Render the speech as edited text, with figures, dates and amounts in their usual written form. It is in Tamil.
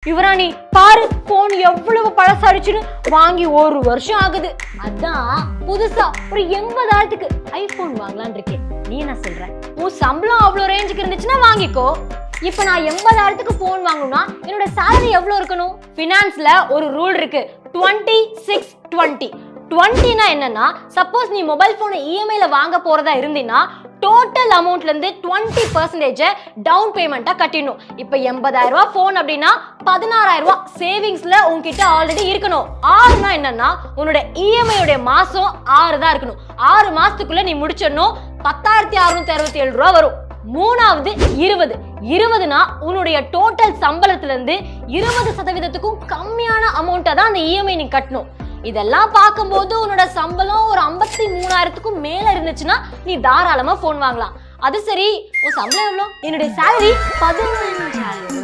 யுவராணி பாரு போன் எவ்வளவு பழசாடிச்சுன்னு வாங்கி 1 வருஷம் ஆகுது. அதான் புதுசா ஒரு 80,000க்கு ஐபோன் வாங்கலான் இருக்கேன். நீ என்ன சொல்ற? உன் சம்பளம் அவ்வளவு ரேஞ்சுக்கு இருந்துச்சுன்னா வாங்கிக்கோ. இப்ப நான் 80,000க்கு போன் வாங்கணும்னா என்னோட சேலரி எவ்வளவு இருக்கணும்? பினான்ஸ்ல ஒரு ரூல் இருக்கு, 20-6-20. 20னா என்னன்னா, சப்போஸ் நீ மொபைல் போனை இஎம்ஐல வாங்க போறதா இருந்தீங்கன்னா டோட்டல் அமௌண்ட்ல இருந்து 20% டவுன் பேமெண்டா கட்டிடணும். இப்ப 80,000 ரூபாய் போன் அப்படின்னா 16,000 ரூபாய் சேவிங்ஸ்ல உன்கிட்ட ஆல்ரெடி இருக்கணும். 6னா என்னன்னா, உன்னோட இஎம்ஐ உடைய மாசம் 6 தான் இருக்கணும். 6 மாசத்துக்குள்ள நீ முடிச்சிடணும். 10,667 ரூபாய் வரும். மூணாவது 20னா உன்னுடைய டோட்டல் சம்பளத்துல இருந்து 20% கம்மியான அமௌண்ட்டை தான் அந்த இஎம்ஐ நீ கட்டணும். இதெல்லாம் பார்க்கும்போது உன்னோட சம்பளம் ஒரு 53,000க்கும் மேல இருந்துச்சுன்னா நீ தாராளமா போன் வாங்கலாம். அது சரி, உன் சம்பளம் எவ்வளவு? என்னுடைய சேலரி 15,000.